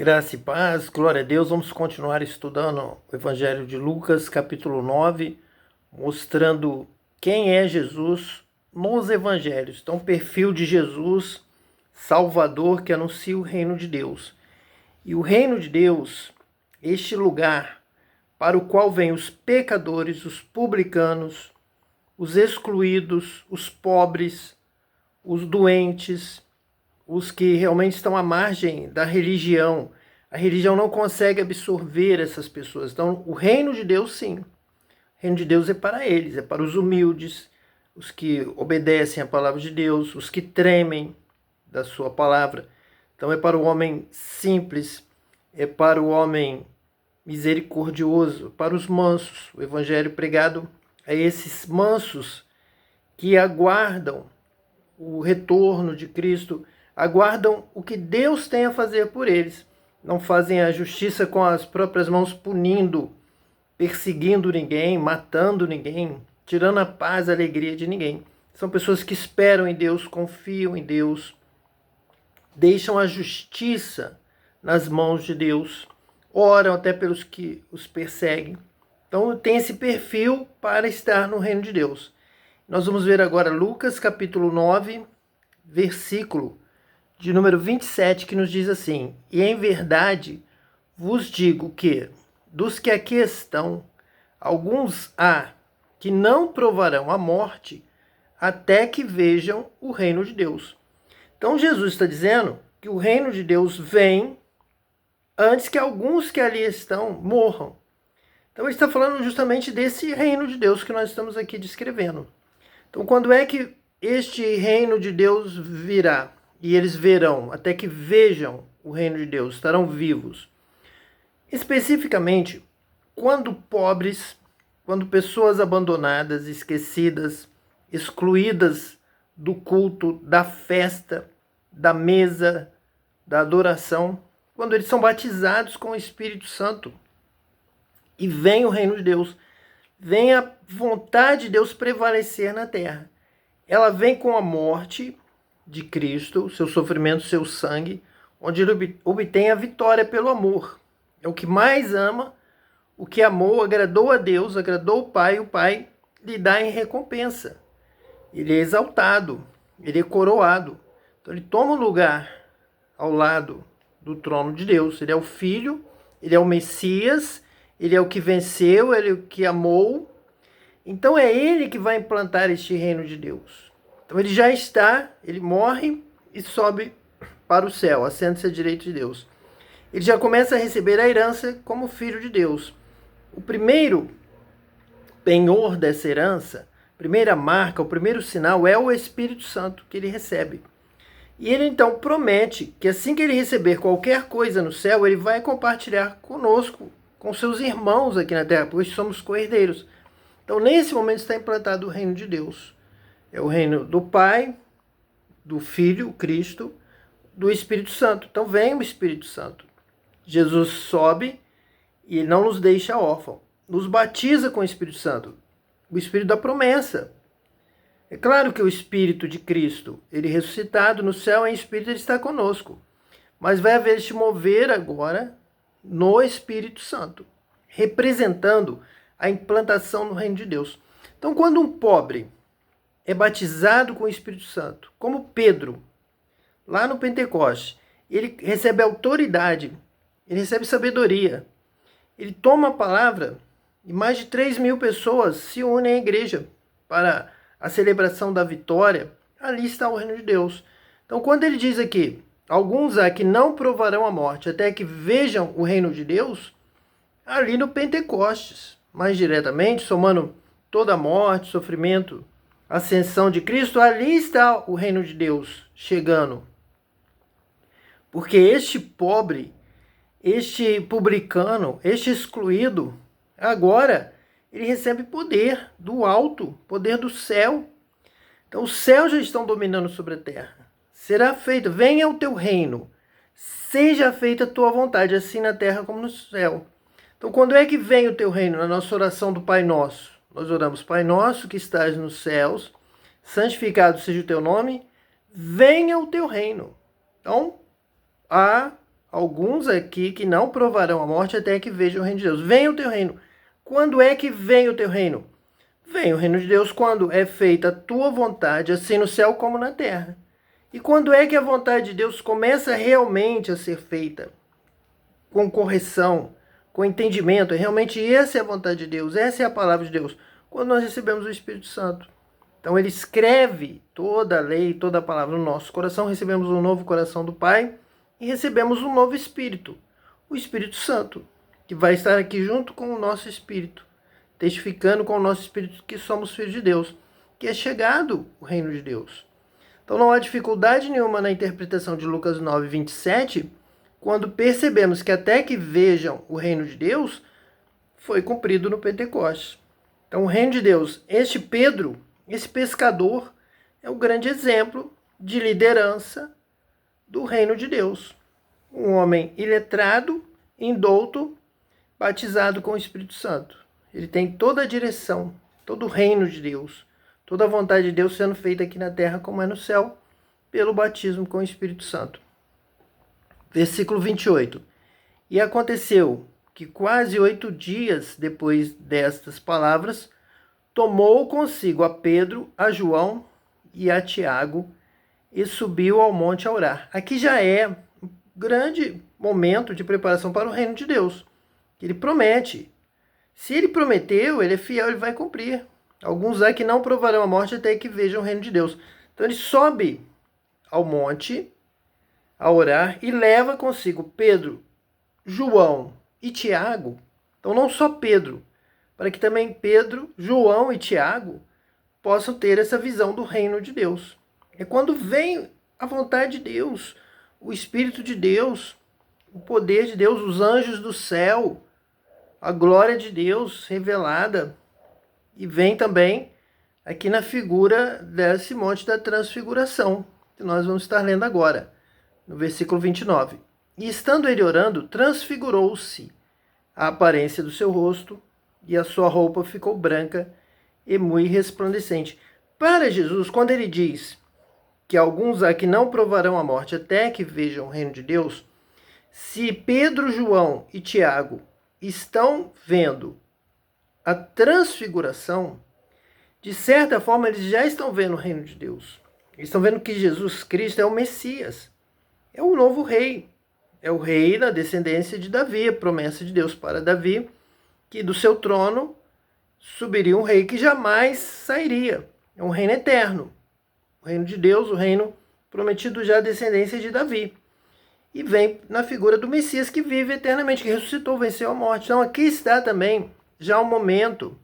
Graça e paz, glória a Deus. Vamos continuar estudando o Evangelho de Lucas, capítulo 9, mostrando quem é Jesus nos Evangelhos. Então, o perfil de Jesus, Salvador, que anuncia o reino de Deus. E o reino de Deus, este lugar para o qual vêm os pecadores, os publicanos, os excluídos, os pobres, os doentes, os que realmente estão à margem da religião. A religião não consegue absorver essas pessoas. Então, o reino de Deus, sim. O reino de Deus é para eles, é para os humildes, os que obedecem à palavra de Deus, os que tremem da sua palavra. Então, é para o homem simples, é para o homem misericordioso, para os mansos. O evangelho pregado a esses mansos que aguardam o retorno de Cristo, aguardam o que Deus tem a fazer por eles. Não fazem a justiça com as próprias mãos, punindo, perseguindo ninguém, matando ninguém, tirando a paz, a alegria de ninguém. São pessoas que esperam em Deus, confiam em Deus, deixam a justiça nas mãos de Deus, oram até pelos que os perseguem. Então tem esse perfil para estar no reino de Deus. Nós vamos ver agora Lucas capítulo 9, versículo de número 27, que nos diz assim: E em verdade vos digo que, dos que aqui estão, alguns há que não provarão a morte até que vejam o reino de Deus. Então Jesus está dizendo que o reino de Deus vem antes que alguns que ali estão morram. Então ele está falando justamente desse reino de Deus que nós estamos aqui descrevendo. Então quando é que este reino de Deus virá? E eles verão, até que vejam o reino de Deus, estarão vivos. Especificamente, quando pobres, quando pessoas abandonadas, esquecidas, excluídas do culto, da festa, da mesa, da adoração, quando eles são batizados com o Espírito Santo e vem o reino de Deus, vem a vontade de Deus prevalecer na terra. Ela vem com a morte de Cristo, seu sofrimento, seu sangue, onde ele obtém a vitória pelo amor. É o que mais ama, o que amou, agradou a Deus, agradou o Pai lhe dá em recompensa. Ele é exaltado, ele é coroado. Então ele toma um lugar ao lado do trono de Deus. Ele é o Filho, ele é o Messias, ele é o que venceu, ele é o que amou. Então é ele que vai implantar este reino de Deus. Então ele já está, ele morre e sobe para o céu, assenta-se à direita de Deus. Ele já começa a receber a herança como filho de Deus. O primeiro penhor dessa herança, a primeira marca, o primeiro sinal é o Espírito Santo que ele recebe. E ele então promete que assim que ele receber qualquer coisa no céu, ele vai compartilhar conosco, com seus irmãos aqui na terra, pois somos co-herdeiros. Então nesse momento está implantado o reino de Deus. É o reino do Pai, do Filho, Cristo, do Espírito Santo. Então vem o Espírito Santo. Jesus sobe e ele não nos deixa órfãos. Nos batiza com o Espírito Santo. O Espírito da promessa. É claro que o Espírito de Cristo, ele ressuscitado no céu em Espírito, ele está conosco. Mas vai haver este mover agora no Espírito Santo, representando a implantação no reino de Deus. Então quando um pobre é batizado com o Espírito Santo, como Pedro, lá no Pentecoste, ele recebe autoridade, ele recebe sabedoria, ele toma a palavra e mais de 3.000 pessoas se unem à igreja para a celebração da vitória. Ali está o reino de Deus. Então quando ele diz aqui, alguns há que não provarão a morte até que vejam o reino de Deus, ali no Pentecostes, mais diretamente, somando toda a morte, sofrimento, ascensão de Cristo, ali está o reino de Deus chegando. Porque este pobre, este publicano, este excluído, agora ele recebe poder do alto, poder do céu. Então os céus já estão dominando sobre a terra. Será feito, venha o teu reino, seja feita a tua vontade, assim na terra como no céu. Então quando é que vem o teu reino? Na nossa oração do Pai Nosso. Nós oramos: Pai nosso que estás nos céus, santificado seja o teu nome, venha o teu reino. Então, há alguns aqui que não provarão a morte até que vejam o reino de Deus. Venha o teu reino. Quando é que vem o teu reino? Vem o reino de Deus quando é feita a tua vontade, assim no céu como na terra. E quando é que a vontade de Deus começa realmente a ser feita? Com correção, com entendimento. Realmente essa é a vontade de Deus, essa é a palavra de Deus. Quando nós recebemos o Espírito Santo. Então ele escreve toda a lei, toda a palavra no nosso coração, recebemos um novo coração do Pai e recebemos um novo Espírito, o Espírito Santo, que vai estar aqui junto com o nosso Espírito, testificando com o nosso Espírito que somos filhos de Deus, que é chegado o reino de Deus. Então não há dificuldade nenhuma na interpretação de Lucas 9, 27, quando percebemos que até que vejam o reino de Deus, foi cumprido no Pentecostes. Então o reino de Deus, este Pedro, esse pescador, é o grande exemplo de liderança do reino de Deus. Um homem iletrado, indouto, batizado com o Espírito Santo. Ele tem toda a direção, todo o reino de Deus, toda a vontade de Deus sendo feita aqui na terra como é no céu, pelo batismo com o Espírito Santo. Versículo 28. E aconteceu que quase 8 dias depois destas palavras, tomou consigo a Pedro, a João e a Tiago e subiu ao monte a orar. Aqui já é um grande momento de preparação para o reino de Deus. Ele promete. Se ele prometeu, ele é fiel, ele vai cumprir. Alguns há que não provarão a morte até que vejam o reino de Deus. Então ele sobe ao monte a orar e leva consigo Pedro, João e Tiago. Então não só Pedro, para que também Pedro, João e Tiago possam ter essa visão do reino de Deus. É quando vem a vontade de Deus, o Espírito de Deus, o poder de Deus, os anjos do céu, a glória de Deus revelada. E vem também aqui na figura desse monte da transfiguração, que nós vamos estar lendo agora, no versículo 29. E estando ele orando, transfigurou-se a aparência do seu rosto, e a sua roupa ficou branca e muito resplandecente. Para Jesus, quando ele diz que alguns há que não provarão a morte até que vejam o reino de Deus, se Pedro, João e Tiago estão vendo a transfiguração, de certa forma eles já estão vendo o reino de Deus. Eles estão vendo que Jesus Cristo é o Messias, é o novo rei, é o rei da descendência de Davi, a promessa de Deus para Davi, que do seu trono subiria um rei que jamais sairia. É um reino eterno. O reino de Deus, o reino prometido já à descendência de Davi. E vem na figura do Messias que vive eternamente, que ressuscitou, venceu a morte. Então aqui está também já o momento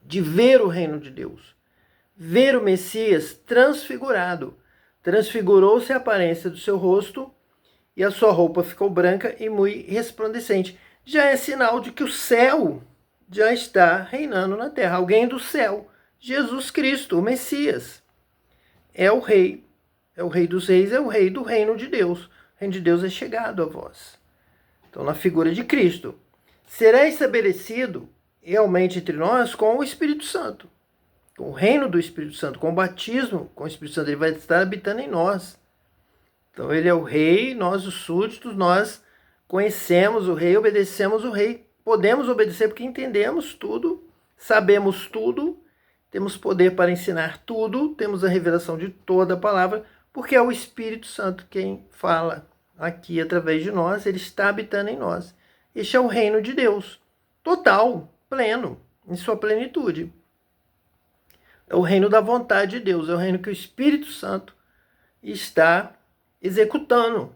de ver o reino de Deus. Ver o Messias transfigurado. Transfigurou-se a aparência do seu rosto e a sua roupa ficou branca e muito resplandecente. Já é sinal de que o céu já está reinando na terra. Alguém do céu, Jesus Cristo, o Messias, é o rei dos reis, é o rei do reino de Deus. O reino de Deus é chegado a vós. Então, na figura de Cristo, será estabelecido realmente entre nós com o Espírito Santo, com o reino do Espírito Santo, com o batismo com o Espírito Santo. Ele vai estar habitando em nós. Então, ele é o rei, nós os súditos, nós conhecemos o rei, obedecemos o rei. Podemos obedecer porque entendemos tudo, sabemos tudo, temos poder para ensinar tudo, temos a revelação de toda a palavra, porque é o Espírito Santo quem fala aqui através de nós, ele está habitando em nós. Este é o reino de Deus, total, pleno, em sua plenitude. É o reino da vontade de Deus, é o reino que o Espírito Santo está executando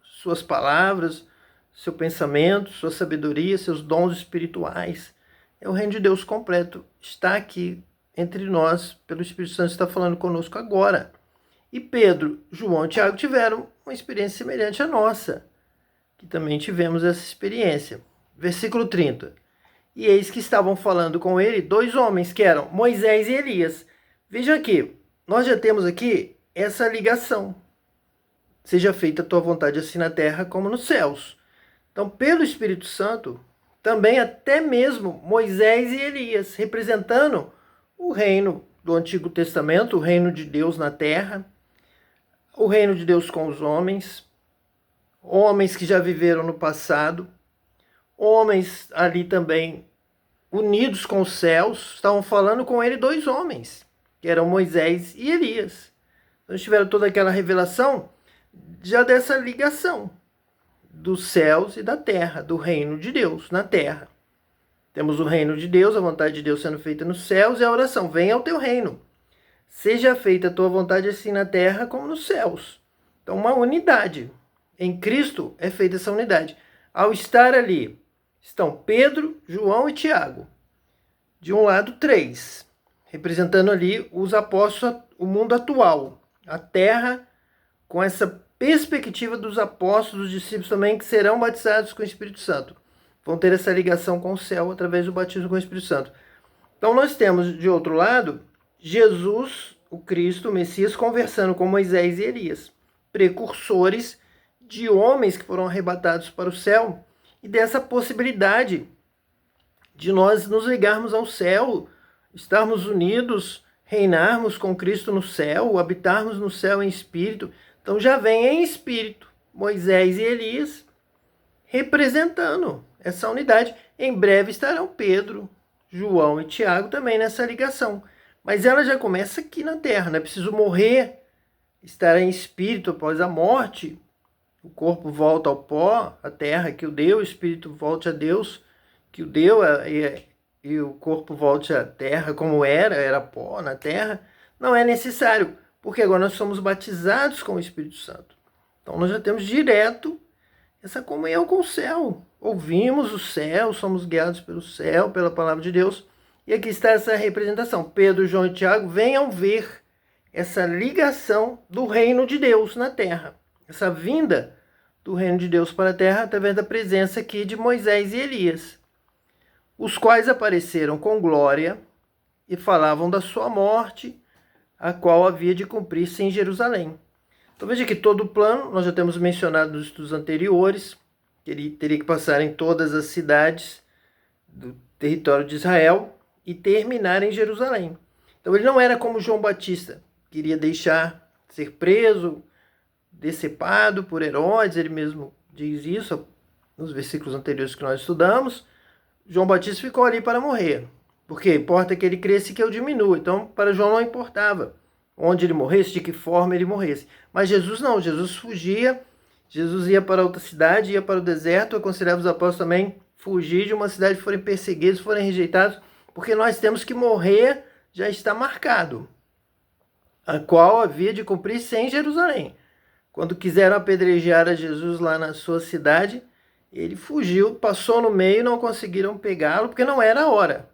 suas palavras, seu pensamento, sua sabedoria, seus dons espirituais. É o reino de Deus completo. Está aqui entre nós, pelo Espírito Santo, está falando conosco agora. E Pedro, João e Tiago tiveram uma experiência semelhante à nossa, que também tivemos essa experiência. Versículo 30. E eis que estavam falando com ele 2 homens, que eram Moisés e Elias. Veja aqui, nós já temos aqui essa ligação. Seja feita a tua vontade assim na terra como nos céus. Então, pelo Espírito Santo, também até mesmo Moisés e Elias, representando o reino do Antigo Testamento, o reino de Deus na terra, o reino de Deus com os homens, homens que já viveram no passado, homens ali também unidos com os céus, estavam falando com ele dois homens, que eram Moisés e Elias. Então eles tiveram toda aquela revelação já dessa ligação dos céus e da terra, do reino de Deus na terra. Temos o reino de Deus, a vontade de Deus sendo feita nos céus, e a oração: venha ao teu reino. Seja feita a tua vontade assim na terra como nos céus. Então, uma unidade. Em Cristo é feita essa unidade. Ao estar ali, estão Pedro, João e Tiago. De um lado, 3, representando ali os apóstolos, o mundo atual. A terra, com essa perspectiva dos apóstolos, dos discípulos também, que serão batizados com o Espírito Santo. Vão ter essa ligação com o céu através do batismo com o Espírito Santo. Então nós temos, de outro lado, Jesus, o Cristo, o Messias, conversando com Moisés e Elias, precursores de homens que foram arrebatados para o céu, e dessa possibilidade de nós nos ligarmos ao céu, estarmos unidos, reinarmos com Cristo no céu, habitarmos no céu em espírito. Então já vem em espírito Moisés e Elias representando essa unidade. Em breve estarão Pedro, João e Tiago também nessa ligação. Mas ela já começa aqui na terra, não é preciso morrer, estar em espírito após a morte. O corpo volta ao pó, a terra que o deu, o espírito volte a Deus que o deu, e o corpo volte à terra como era pó na terra. Não é necessário, porque agora nós somos batizados com o Espírito Santo. Então nós já temos direto essa comunhão com o céu. Ouvimos o céu, somos guiados pelo céu, pela palavra de Deus. E aqui está essa representação. Pedro, João e Tiago, venham ver essa ligação do reino de Deus na terra. Essa vinda do reino de Deus para a terra através da presença aqui de Moisés e Elias, os quais apareceram com glória e falavam da sua morte, a qual havia de cumprir-se em Jerusalém. Então veja que todo o plano, nós já temos mencionado nos estudos anteriores, que ele teria que passar em todas as cidades do território de Israel e terminar em Jerusalém. Então ele não era como João Batista, queria deixar ser preso, decepado por Herodes, ele mesmo diz isso nos versículos anteriores que nós estudamos. João Batista ficou ali para morrer, porque importa que ele cresça e que eu diminua. Então para João não importava onde ele morresse, de que forma ele morresse. Mas Jesus não, Jesus fugia, Jesus ia para outra cidade, ia para o deserto. Eu aconselhava os apóstolos também fugir de uma cidade, forem perseguidos, forem rejeitados, porque nós temos que morrer, já está marcado, a qual havia de cumprir-se em Jerusalém. Quando quiseram apedrejar a Jesus lá na sua cidade, ele fugiu, passou no meio, não conseguiram pegá-lo, porque não era a hora.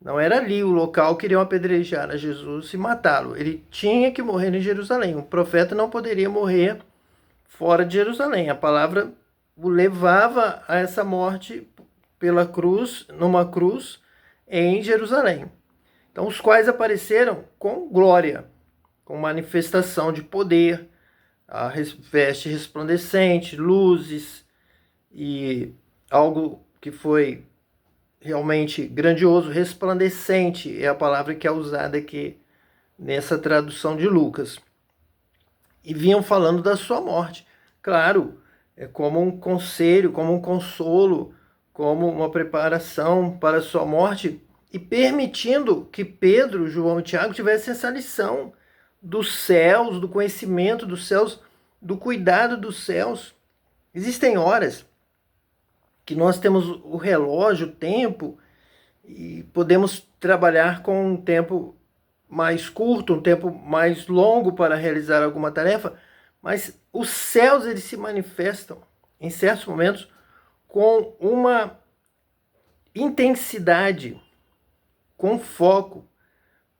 Não era ali o local que queriam apedrejar a Jesus e matá-lo. Ele tinha que morrer em Jerusalém. Um profeta não poderia morrer fora de Jerusalém. A palavra o levava a essa morte pela cruz, numa cruz em Jerusalém. Então, os quais apareceram com glória, com manifestação de poder, a veste resplandecente, luzes, e algo que foi realmente grandioso, resplandecente é a palavra que é usada aqui nessa tradução de Lucas. E vinham falando da sua morte. Claro, é como um conselho, como um consolo, como uma preparação para a sua morte, e permitindo que Pedro, João e Tiago tivessem essa lição dos céus, do conhecimento dos céus, do cuidado dos céus. Existem horas que nós temos o relógio, o tempo, e podemos trabalhar com um tempo mais curto, um tempo mais longo para realizar alguma tarefa, mas os céus eles se manifestam em certos momentos com uma intensidade, com foco,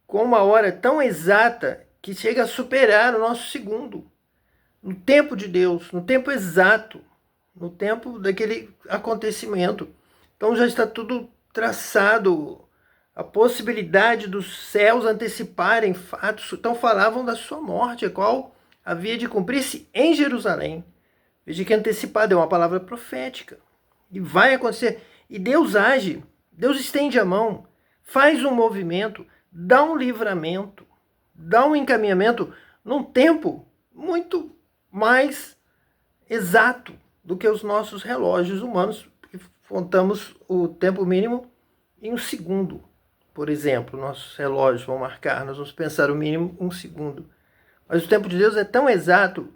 com uma hora tão exata que chega a superar o nosso segundo. No tempo de Deus, no tempo exato, no tempo daquele acontecimento. Então já está tudo traçado, a possibilidade dos céus anteciparem fatos. Então falavam da sua morte, a qual havia de cumprir-se em Jerusalém. Veja que antecipado é uma palavra profética. E vai acontecer. E Deus age, Deus estende a mão, faz um movimento, dá um livramento, dá um encaminhamento num tempo muito mais exato do que os nossos relógios humanos, que contamos o tempo mínimo em um segundo. Por exemplo, nossos relógios vão marcar, nós vamos pensar o mínimo um segundo. Mas o tempo de Deus é tão exato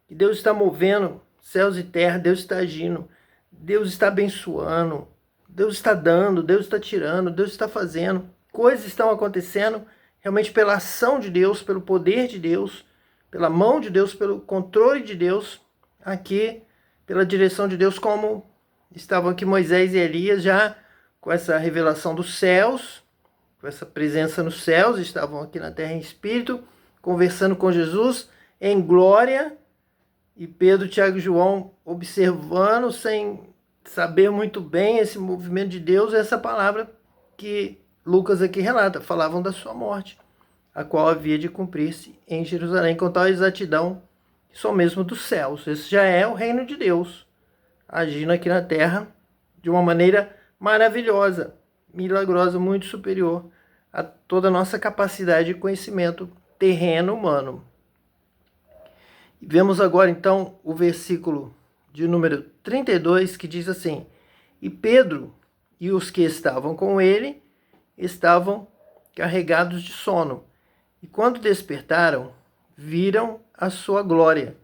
que Deus está movendo céus e terra, Deus está agindo, Deus está abençoando, Deus está dando, Deus está tirando, Deus está fazendo. Coisas estão acontecendo realmente pela ação de Deus, pelo poder de Deus, pela mão de Deus, pelo controle de Deus, aqui, pela direção de Deus, como estavam aqui Moisés e Elias, já com essa revelação dos céus, com essa presença nos céus, estavam aqui na terra em espírito, conversando com Jesus em glória, e Pedro, Tiago e João observando, sem saber muito bem esse movimento de Deus, essa palavra que Lucas aqui relata, falavam da sua morte, a qual havia de cumprir-se em Jerusalém, com tal exatidão que só mesmo dos céus. Esse já é o reino de Deus, agindo aqui na terra de uma maneira maravilhosa, milagrosa, muito superior a toda a nossa capacidade de conhecimento terreno humano. Vemos agora então o versículo de número 32, que diz assim: E Pedro e os que estavam com ele estavam carregados de sono, e quando despertaram, viram a sua glória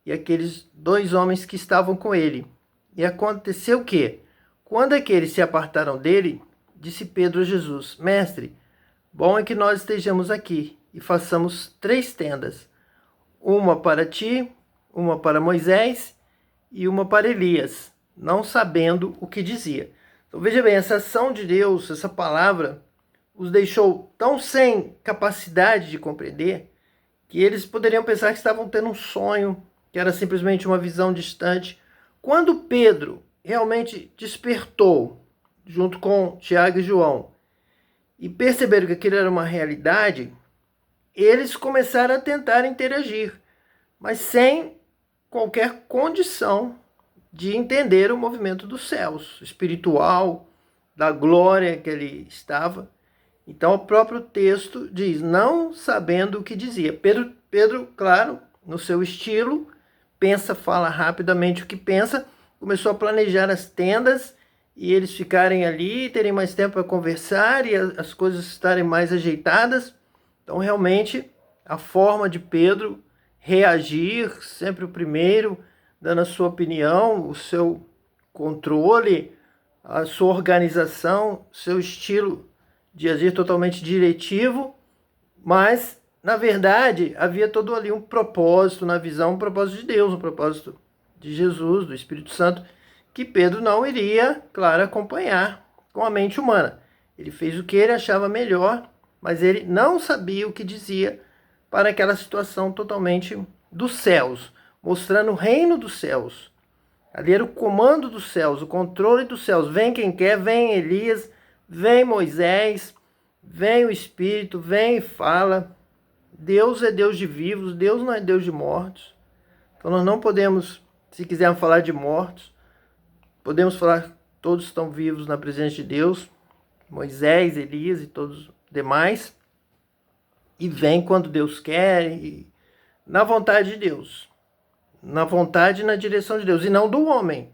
e aqueles dois homens que estavam com ele. E aconteceu que, quando aqueles se apartaram dele, disse Pedro a Jesus: Mestre, bom é que nós estejamos aqui e façamos 3 tendas, uma para ti, uma para Moisés e uma para Elias, não sabendo o que dizia. Então veja bem, essa ação de Deus, essa palavra, os deixou tão sem capacidade de compreender que eles poderiam pensar que estavam tendo um sonho, que era simplesmente uma visão distante. Quando Pedro realmente despertou, junto com Tiago e João, e perceberam que aquilo era uma realidade, eles começaram a tentar interagir, mas sem qualquer condição de entender o movimento dos céus, espiritual, da glória que ele estava. Então o próprio texto diz, não sabendo o que dizia. Pedro, claro, no seu estilo, fala rapidamente o que pensa, começou a planejar as tendas e eles ficarem ali, terem mais tempo para conversar e as coisas estarem mais ajeitadas. Então realmente a forma de Pedro reagir, sempre o primeiro, dando a sua opinião, o seu controle, a sua organização, seu estilo de agir totalmente diretivo, mas, na verdade, havia todo ali um propósito na visão, um propósito de Deus, um propósito de Jesus, do Espírito Santo, que Pedro não iria, claro, acompanhar com a mente humana. Ele fez o que ele achava melhor, mas ele não sabia o que dizia para aquela situação totalmente dos céus, mostrando o reino dos céus. Ali era o comando dos céus, o controle dos céus. Vem quem quer, vem Elias, vem Moisés, vem o Espírito, vem e fala. Deus é Deus de vivos, Deus não é Deus de mortos. Então nós não podemos, se quisermos falar de mortos, podemos falar que todos estão vivos na presença de Deus, Moisés, Elias e todos os demais. E vem quando Deus quer, e na vontade de Deus. Na vontade e na direção de Deus, e não do homem,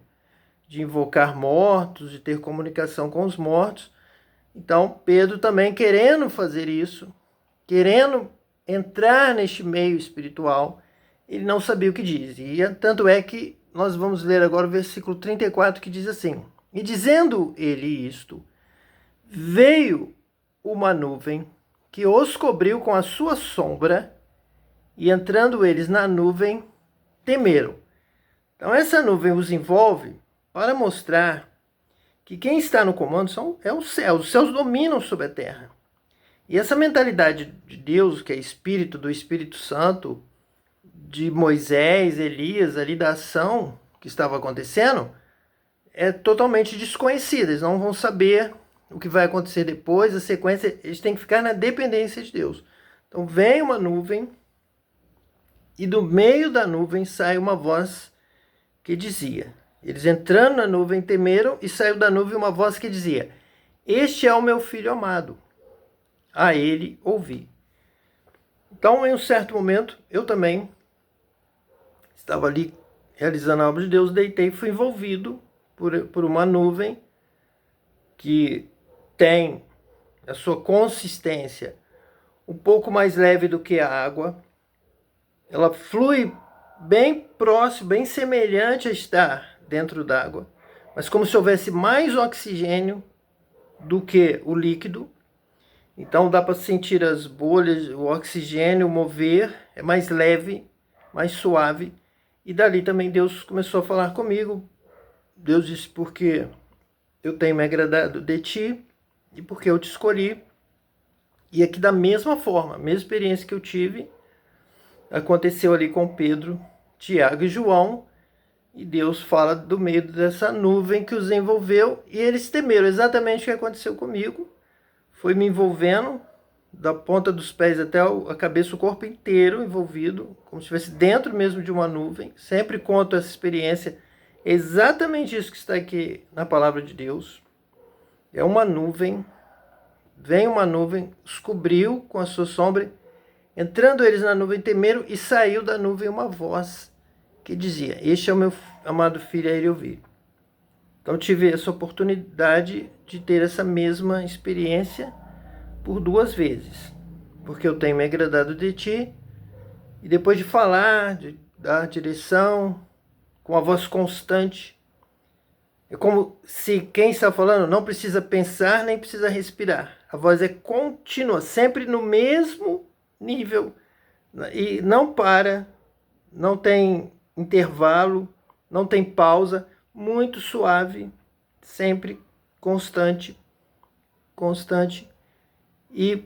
de invocar mortos, de ter comunicação com os mortos. Então, Pedro também querendo fazer isso, querendo entrar neste meio espiritual, ele não sabia o que dizia. Tanto é que nós vamos ler agora o versículo 34, que diz assim: E dizendo ele isto, veio uma nuvem que os cobriu com a sua sombra, e entrando eles na nuvem, temeram. Então essa nuvem os envolve para mostrar que quem está no comando é os céus dominam sobre a terra. E essa mentalidade de Deus, que é espírito, do Espírito Santo, de Moisés, Elias, ali da ação que estava acontecendo, é totalmente desconhecida. Eles não vão saber o que vai acontecer depois, a sequência, eles têm que ficar na dependência de Deus. Então vem uma nuvem, e do meio da nuvem sai uma voz que dizia, eles entrando na nuvem temeram, e saiu da nuvem uma voz que dizia: Este é o meu filho amado, a ele ouvi. Então, em um certo momento, eu também estava ali realizando a obra de Deus, deitei e fui envolvido por uma nuvem que tem a sua consistência um pouco mais leve do que a água. Ela flui bem próximo, bem semelhante a estar dentro d'água, mas como se houvesse mais oxigênio do que o líquido. Então dá para sentir as bolhas, o oxigênio mover, é mais leve, mais suave. E dali também Deus começou a falar comigo. Deus disse: porque eu tenho me agradado de ti e porque eu te escolhi. E aqui da mesma forma, a mesma experiência que eu tive, aconteceu ali com Pedro, Tiago e João. E Deus fala do meio dessa nuvem que os envolveu e eles temeram. Exatamente o que aconteceu comigo. Foi me envolvendo da ponta dos pés até a cabeça, o corpo inteiro envolvido, como se estivesse dentro mesmo de uma nuvem. Sempre conto essa experiência. É exatamente isso que está aqui na palavra de Deus. É uma nuvem, vem uma nuvem, os cobriu com a sua sombra. Entrando eles na nuvem, temeram, e saiu da nuvem uma voz que dizia: este é o meu amado filho, a ele ouvi. Então tive essa oportunidade de ter essa mesma experiência por 2 vezes, porque eu tenho me agradado de ti, e depois de falar, de dar direção, com a voz constante, é como se quem está falando não precisa pensar nem precisa respirar. A voz é contínua, sempre no mesmo nível, e não para, não tem intervalo, não tem pausa, muito suave, sempre constante, e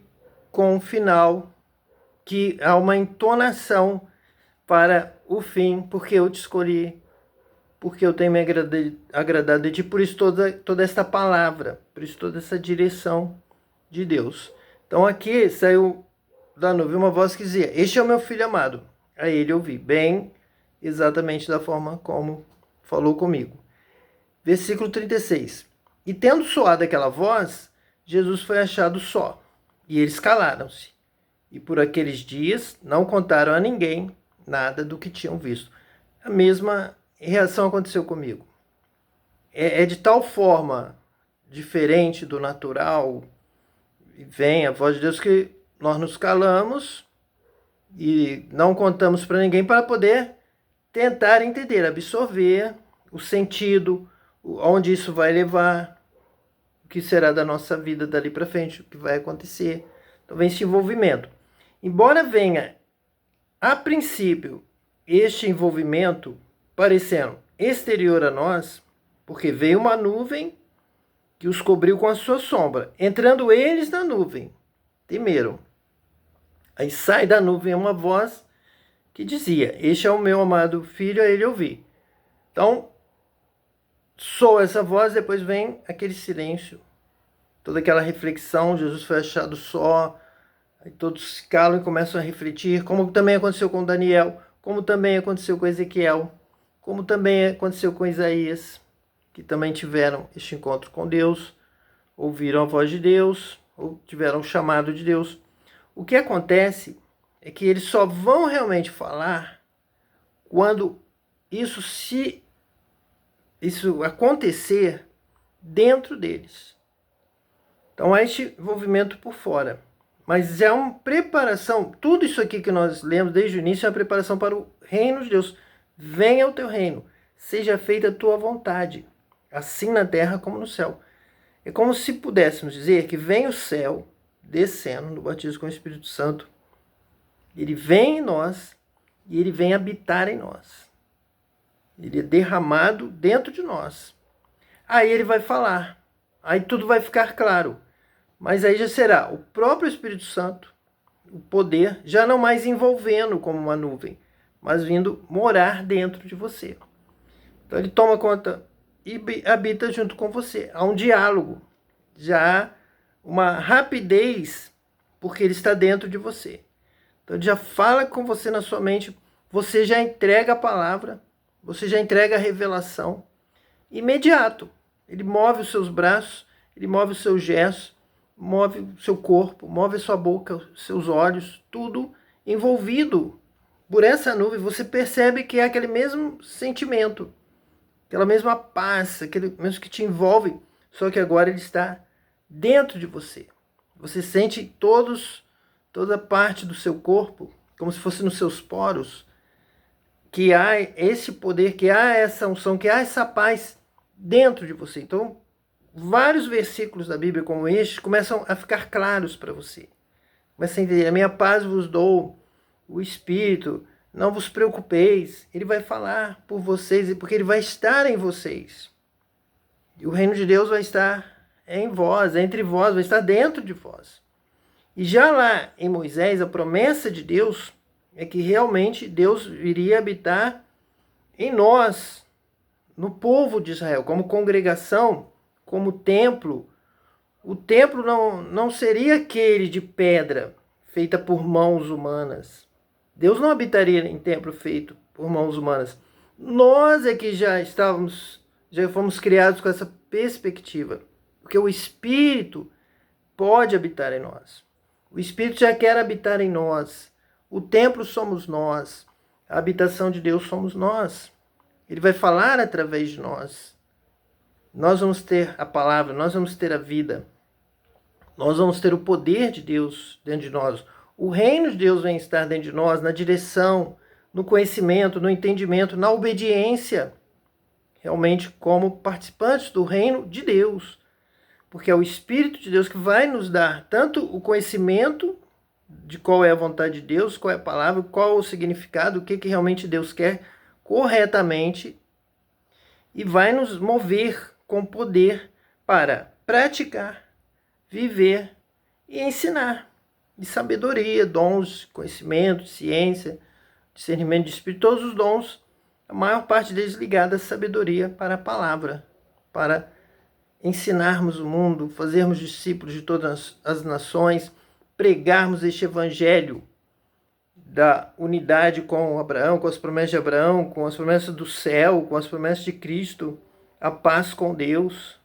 com um final que há uma entonação para o fim, porque eu te escolhi, porque eu tenho me agradado de ti, por isso toda esta palavra, por isso toda essa direção de Deus. Então aqui saiu da nuvem uma voz que dizia: este é o meu filho amado, a ele ouvi. Bem, exatamente da forma como falou comigo. Versículo 36. E tendo soado aquela voz, Jesus foi achado só, e eles calaram-se. E por aqueles dias não contaram a ninguém nada do que tinham visto. A mesma reação aconteceu comigo. É de tal forma diferente do natural, e vem a voz de Deus, que nós nos calamos e não contamos para ninguém, para poder tentar entender, absorver o sentido, onde isso vai levar, o que será da nossa vida dali para frente, o que vai acontecer. Então vem esse envolvimento. Embora venha, a princípio, este envolvimento parecendo exterior a nós, porque veio uma nuvem que os cobriu com a sua sombra. Entrando eles na nuvem, temeram. Aí sai da nuvem uma voz que dizia: este é o meu amado filho, a ele ouvi. Então, soa essa voz, depois vem aquele silêncio, toda aquela reflexão. Jesus foi achado só, aí todos se calam e começam a refletir, como também aconteceu com Daniel, como também aconteceu com Ezequiel, como também aconteceu com Isaías, que também tiveram este encontro com Deus, ouviram a voz de Deus, ou tiveram o chamado de Deus. O que acontece é que eles só vão realmente falar quando isso acontecer dentro deles. Então há este envolvimento por fora. Mas é uma preparação, tudo isso aqui que nós lemos desde o início é uma preparação para o reino de Deus. Venha o teu reino, seja feita a tua vontade, assim na terra como no céu. É como se pudéssemos dizer que vem o céu descendo no batismo com o Espírito Santo. Ele vem em nós e ele vem habitar em nós. Ele é derramado dentro de nós. Aí ele vai falar. Aí tudo vai ficar claro. Mas aí já será o próprio Espírito Santo, o poder, já não mais envolvendo como uma nuvem, mas vindo morar dentro de você. Então ele toma conta e habita junto com você. Há um diálogo. Já há uma rapidez, porque ele está dentro de você. Então ele já fala com você na sua mente, você já entrega a palavra, você já entrega a revelação. Imediato. Ele move os seus braços, ele move os seus gestos, move o seu corpo, move a sua boca, os seus olhos, tudo envolvido por essa nuvem, você percebe que é aquele mesmo sentimento, aquela mesma paz, aquele mesmo que te envolve, só que agora ele está dentro de você. Você sente toda parte do seu corpo, como se fosse nos seus poros, que há esse poder, que há essa unção, que há essa paz dentro de você. Então, vários versículos da Bíblia como este começam a ficar claros para você. Começa a entender, a minha paz vos dou, o Espírito, não vos preocupeis. Ele vai falar por vocês, porque ele vai estar em vocês. E o reino de Deus vai estar em vós, entre vós, vai estar dentro de vós. E já lá em Moisés, a promessa de Deus é que realmente Deus iria habitar em nós, no povo de Israel, como congregação, como templo. O templo não seria aquele de pedra, feita por mãos humanas. Deus não habitaria em templo feito por mãos humanas. Nós é que já fomos criados com essa perspectiva, porque o Espírito pode habitar em nós. O Espírito já quer habitar em nós. O templo somos nós. A habitação de Deus somos nós. Ele vai falar através de nós. Nós vamos ter a palavra, nós vamos ter a vida. Nós vamos ter o poder de Deus dentro de nós. O reino de Deus vem estar dentro de nós, na direção, no conhecimento, no entendimento, na obediência. Realmente como participantes do reino de Deus. Porque é o Espírito de Deus que vai nos dar tanto o conhecimento de qual é a vontade de Deus, qual é a palavra, qual é o significado, o que realmente Deus quer corretamente, e vai nos mover com poder para praticar, viver e ensinar. De sabedoria, dons, conhecimento, ciência, discernimento de espírito, todos os dons, a maior parte deles ligados à sabedoria para a palavra, para ensinarmos o mundo, fazermos discípulos de todas as nações, pregarmos este evangelho da unidade com Abraão, com as promessas de Abraão, com as promessas do céu, com as promessas de Cristo, a paz com Deus,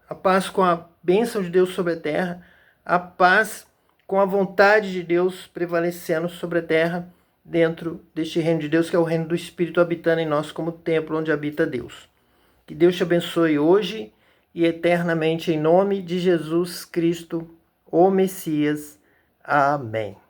a paz com a bênção de Deus sobre a terra, a paz com a vontade de Deus prevalecendo sobre a terra, dentro deste reino de Deus, que é o reino do Espírito habitando em nós como templo onde habita Deus. Que Deus te abençoe hoje e eternamente, em nome de Jesus Cristo, o Messias. Amém.